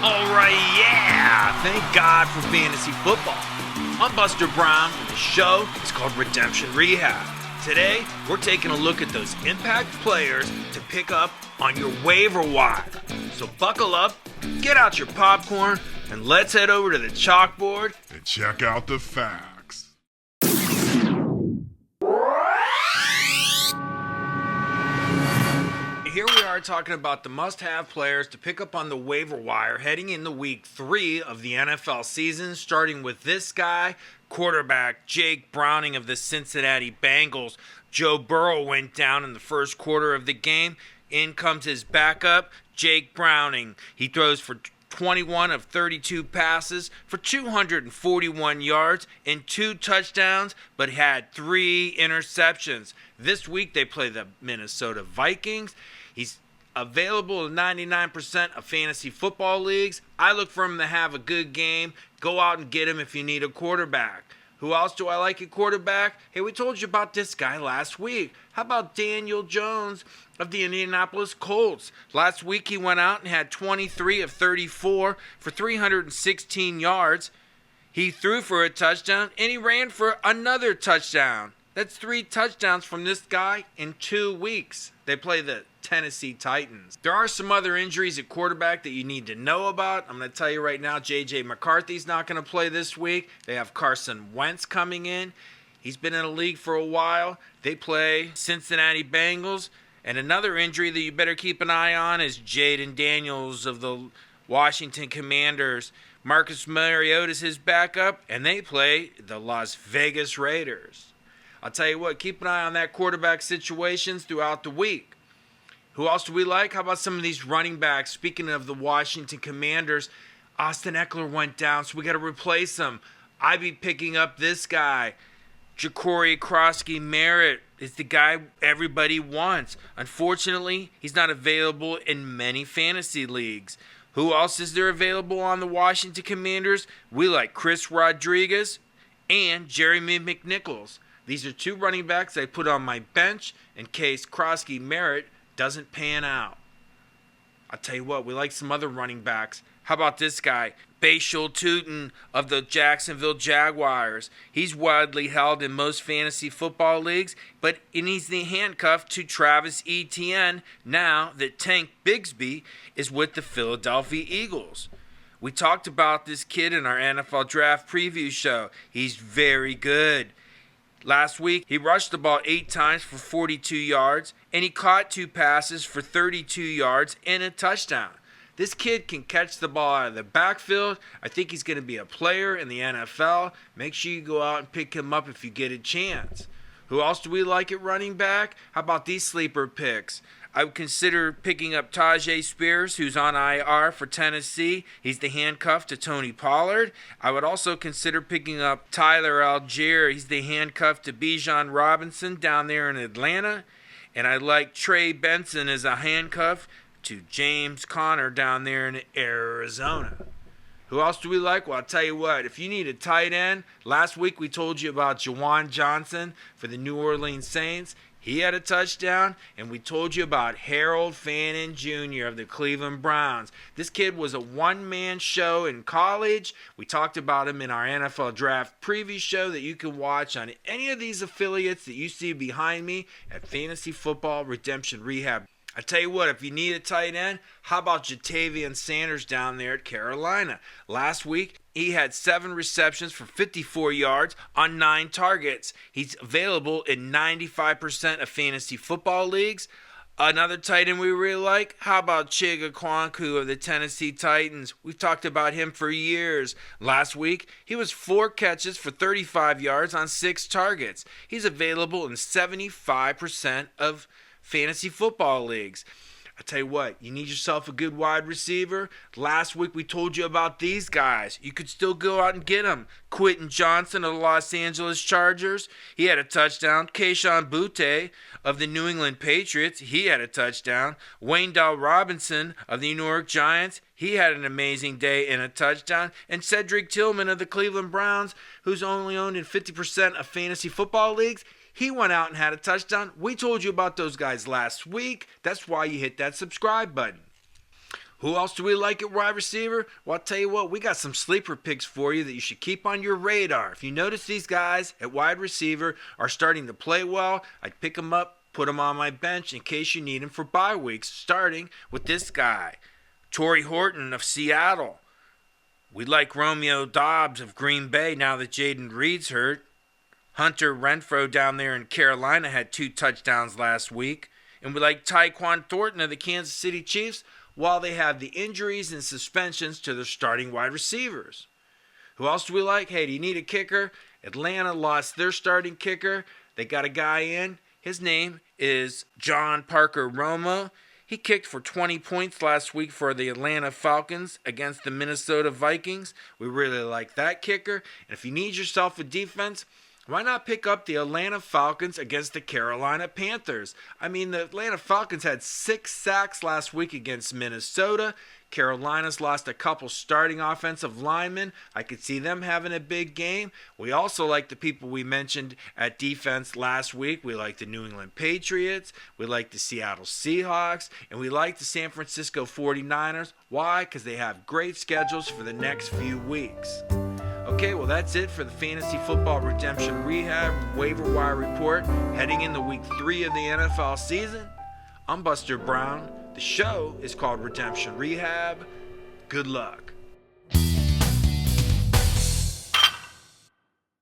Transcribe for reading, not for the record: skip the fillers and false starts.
Alright, yeah! Thank God for fantasy football. I'm Buster Brown, and the show is called Redemption Rehab. Today, we're taking a look at those impact players to pick up on your waiver wire. So buckle up, get out your popcorn, and let's head over to the chalkboard and check out the facts. Here we are talking about the must-have players to pick up on the waiver wire heading into week 3 of the NFL season, starting with this guy, quarterback Jake Browning of the Cincinnati Bengals. Joe Burrow went down in the first quarter of the game. In comes his backup, Jake Browning. He throws for 21 of 32 passes for 241 yards and 2 touchdowns, but had 3 interceptions. This week they play the Minnesota Vikings. He's available in 99% of fantasy football leagues. I look for him to have a good game. Go out and get him if you need a quarterback. Who else do I like at quarterback? Hey, we told you about this guy last week. How about Daniel Jones of the Indianapolis Colts? Last week he went out and had 23 of 34 for 316 yards. He threw for a touchdown and he ran for another touchdown. That's 3 touchdowns from this guy in 2 weeks. They play the Tennessee Titans. There are some other injuries at quarterback that you need to know about. I'm going to tell you right now, J.J. McCarthy's not going to play this week. They have Carson Wentz coming in. He's been in the league for a while. They play Cincinnati Bengals. And another injury that you better keep an eye on is Jaden Daniels of the Washington Commanders. Marcus Mariota's his backup, and they play the Las Vegas Raiders. I'll tell you what, keep an eye on that quarterback situations throughout the week. Who else do we like? How about some of these running backs? Speaking of the Washington Commanders, Austin Eckler went down, so we got to replace him. I'd be picking up this guy. Ja'Cory Crosky-Merritt is the guy everybody wants. Unfortunately, he's not available in many fantasy leagues. Who else is there available on the Washington Commanders? We like Chris Rodriguez and Jeremy McNichols. These are 2 running backs I put on my bench in case Crosky-Merritt doesn't pan out. I'll tell you what, we like some other running backs. How about this guy, Bashal Tutin of the Jacksonville Jaguars? He's widely held in most fantasy football leagues, but he's the handcuff to Travis Etienne now that Tank Bigsby is with the Philadelphia Eagles. We talked about this kid in our NFL Draft Preview show. He's very good. Last week, he rushed the ball 8 times for 42 yards, and he caught 2 passes for 32 yards and a touchdown. This kid can catch the ball out of the backfield. I think he's going to be a player in the NFL. Make sure you go out and pick him up if you get a chance. Who else do we like at running back? How about these sleeper picks? I would consider picking up Tajay Spears, who's on IR for Tennessee. He's the handcuff to Tony Pollard. I would also consider picking up Tyler Algier. He's the handcuff to Bijan Robinson down there in Atlanta. And I like Trey Benson as a handcuff to James Conner down there in Arizona. Who else do we like? Well, I'll tell you what. If you need a tight end, last week we told you about Juwan Johnson for the New Orleans Saints. He had a touchdown, and we told you about Harold Fannin Jr. of the Cleveland Browns. This kid was a one-man show in college. We talked about him in our NFL Draft Preview show that you can watch on any of these affiliates that you see behind me at Fantasy Football Redemption Rehab. I tell you what, if you need a tight end, how about Jatavian Sanders down there at Carolina? Last week, he had 7 receptions for 54 yards on 9 targets. He's available in 95% of fantasy football leagues. Another tight end we really like, how about Chiga Kwanku of the Tennessee Titans? We've talked about him for years. Last week, he was 4 catches for 35 yards on 6 targets. He's available in 75% of fantasy football leagues. I tell you what, you need yourself a good wide receiver. Last week we told you about these guys. You could still go out and get them. Quentin Johnson of the Los Angeles Chargers, he had a touchdown. Kayshon Boutte of the New England Patriots, he had a touchdown. Wayne Dell Robinson of the New York Giants, he had an amazing day and a touchdown. And Cedric Tillman of the Cleveland Browns, who's only owned in 50% of fantasy football leagues, he went out and had a touchdown. We told you about those guys last week. That's why you hit that subscribe button. Who else do we like at wide receiver? Well, I'll tell you what, we got some sleeper picks for you that you should keep on your radar. If you notice these guys at wide receiver are starting to play well, I'd pick them up, put them on my bench in case you need them for bye weeks, starting with this guy, Torrey Horton of Seattle. We like Romeo Doubs of Green Bay now that Jaden Reed's hurt. Hunter Renfrow down there in Carolina had 2 touchdowns last week. And we like Tyquan Thornton of the Kansas City Chiefs while they have the injuries and suspensions to their starting wide receivers. Who else do we like? Hey, do you need a kicker? Atlanta lost their starting kicker. They got a guy in. His name is John Parker Romo. He kicked for 20 points last week for the Atlanta Falcons against the Minnesota Vikings. We really like that kicker. And if you need yourself a defense, why not pick up the Atlanta Falcons against the Carolina Panthers? I mean, the Atlanta Falcons had 6 sacks last week against Minnesota. Carolina's lost a couple starting offensive linemen. I could see them having a big game. We also like the people we mentioned at defense last week. We like the New England Patriots. We like the Seattle Seahawks. And we like the San Francisco 49ers. Why? Because they have great schedules for the next few weeks. Okay, well, that's it for the Fantasy Football Redemption Rehab Waiver Wire Report heading into Week 3 of the NFL season. I'm Buster Brown. The show is called Redemption Rehab. Good luck.